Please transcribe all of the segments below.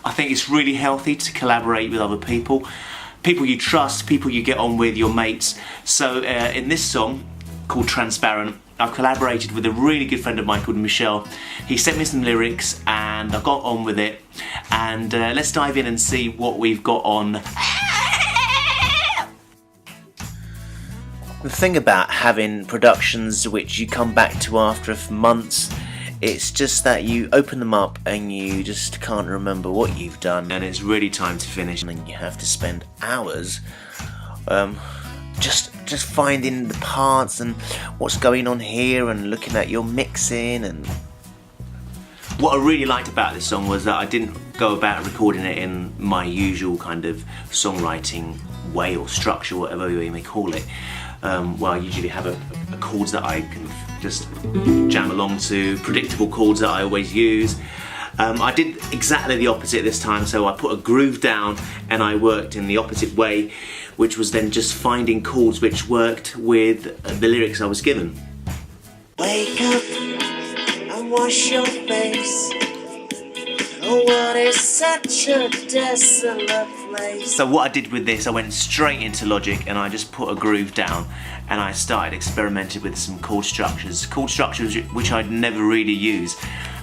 I think it's really healthy to collaborate with other people. People you trust, people you get on with, your mates. So in this song, called Transparent, I've collaborated with a really good friend of mine called Michel. He sent me some lyrics and I got on with it. And let's dive in and see what we've got on. The thing about having productions which you come back to after months, it's just that you open them up and you just can't remember what you've done, and it's really time to finish. And then you have to spend hours just finding the parts and what's going on here and looking at your mixing. And what I really liked about this song was that I didn't go about recording it in my usual kind of songwriting way or structure, whatever you may call it. Well, I usually have a chords that I can just jam along to, predictable chords that I always use. I did exactly the opposite this time, so I put a groove down and I worked in the opposite way, which was then just finding chords which worked with the lyrics I was given. Wake up and wash your face. The world is such a desolate place. So what I did with this, I went straight into Logic and I just put a groove down and I started experimenting with some chord structures which I'd never really used.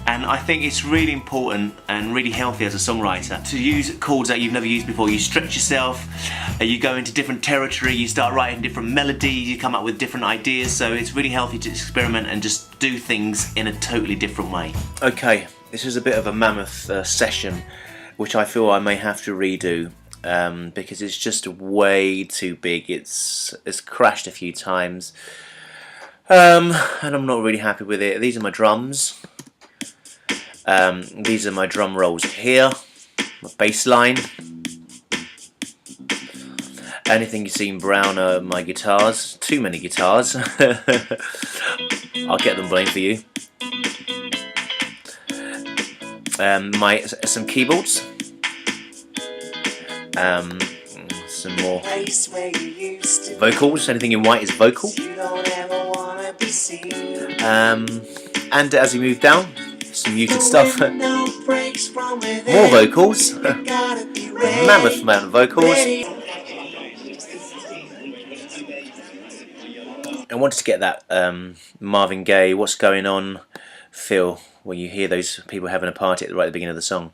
And I think it's really important and really healthy as a songwriter to use chords that you've never used before. You stretch yourself, you go into different territory, you start writing different melodies, you come up with different ideas, so it's really healthy to experiment and just do things in a totally different way. okay, this is a bit of a mammoth session, which I feel I may have to redo because it's just way too big. It's crashed a few times, and I'm not really happy with it. These are my drums. These are my drum rolls here, my bass line. Anything you see in brown are my guitars. Too many guitars. I'll get them blamed for you. Some keyboards. Some more vocals. Anything in white is vocal. And as we move down, some muted stuff. More vocals. Mammoth amount of vocals. I wanted to get that Marvin Gaye, What's Going On feel where you hear those people having a party right at the beginning of the song.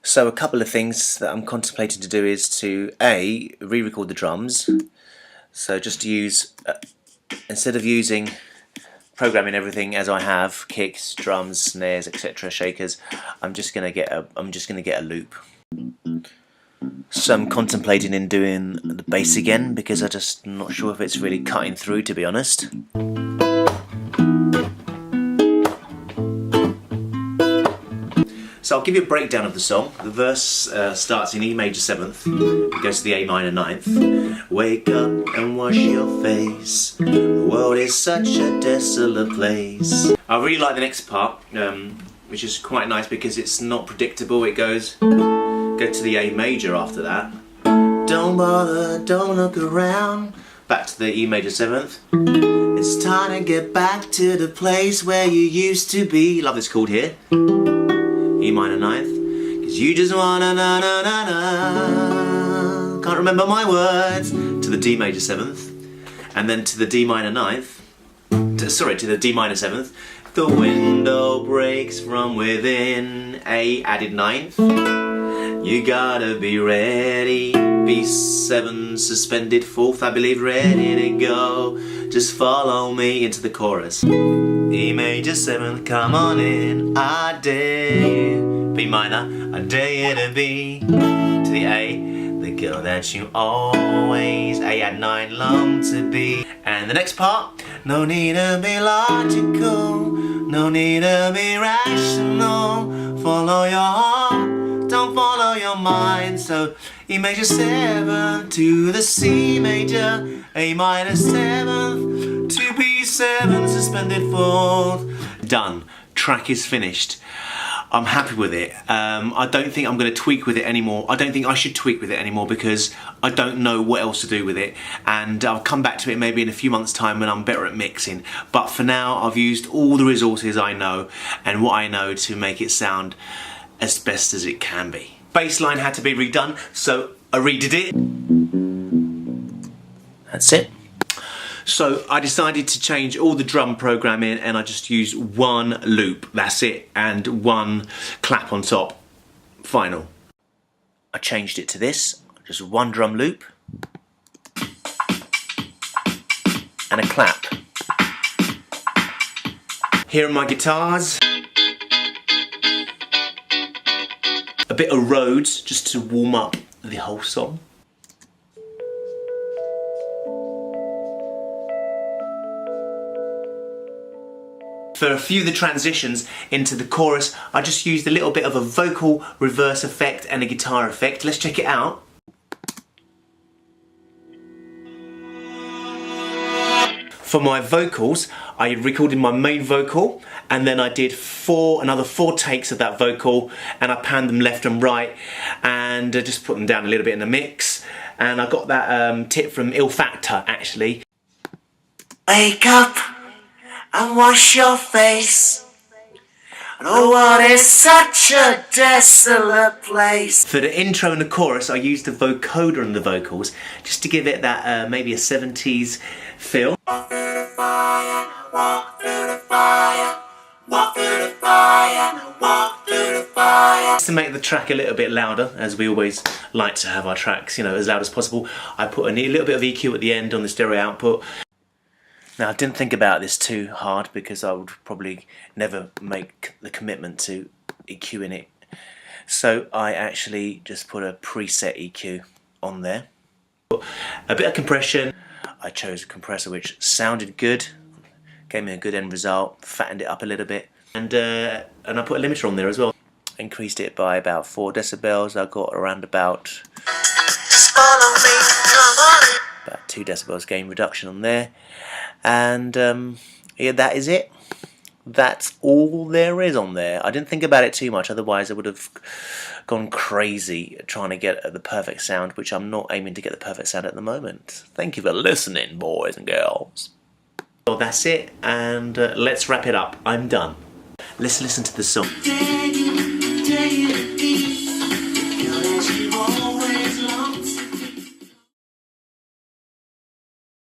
So a couple of things that I'm contemplating to do is to re-record the drums. So just to use, instead of using programming everything as I have, kicks, drums, snares, etc., shakers, I'm just gonna get a loop. So I'm contemplating in doing the bass again because I'm just not sure if it's really cutting through, to be honest. So I'll give you a breakdown of the song. The verse starts in E major 7th, it goes to the A minor 9th. Wake up and wash your face, the world is such a desolate place. I really like the next part, which is quite nice because it's not predictable. It goes to the A major after that. Don't bother, don't look around. Back to the E major 7th. It's time to get back to the place where you used to be. Love this chord here. E minor 9th, cause you just wanna na na na na. Can't remember my words. To the D major 7th, and then to the D minor 9th. To the D minor 7th. The window breaks from within. A added 9th. You gotta be ready. B7 suspended 4th, I believe, ready to go. Just follow me into the chorus. E major 7th, come on in, I dare you. B minor, I dare you to be. To the A, the girl that you always, A at 9, long to be. And the next part, no need to be logical, no need to be rational. Follow your heart, don't follow your mind. So E major 7 to the C major, A minor 7th to B7 suspended 4th. Done. Track is finished. I'm happy with it. I don't think I'm going to tweak with it anymore. I don't think I should tweak with it anymore because I don't know what else to do with it, and I'll come back to it maybe in a few months' time when I'm better at mixing. But for now, I've used all the resources I know and what I know to make it sound as best as it can be. bass line had to be redone, so I redid it. That's it. So I decided to change all the drum programming and I just used one loop, that's it, and one clap on top. Final. I changed it to this, just one drum loop and a clap. Here are my guitars. A bit of Rhodes just to warm up the whole song. For a few of the transitions into the chorus, I just used a little bit of a vocal reverse effect and a guitar effect. Let's check it out. For my vocals, I recorded my main vocal and then I did another four takes of that vocal and I panned them left and right and just put them down a little bit in the mix. And I got that tip from Il Factor actually. Wake up and wash your face. The world is such a desolate place. For the intro and the chorus, I used the vocoder on the vocals just to give it that maybe a 70s feel. Walk through the fire, walk through the fire, walk through the fire, walk through the fire. Just to make the track a little bit louder, as we always like to have our tracks, you know, as loud as possible, I put a little bit of EQ at the end on the stereo output. Now I didn't think about this too hard because I would probably never make the commitment to EQing it. So I actually just put a preset EQ on there. A bit of compression. I chose a compressor which sounded good, gave me a good end result, fattened it up a little bit. And I put a limiter on there as well. Increased it by about 4 decibels. I got around about 2 decibels gain reduction on there. And yeah, that is it. That's all there is on there. I didn't think about it too much, otherwise I would have gone crazy trying to get the perfect sound, which I'm not aiming to get the perfect sound at the moment. Thank you for listening, boys and girls. Well, that's it, and let's wrap it up. I'm done. Let's listen to the song. Take it, feel as you've always longed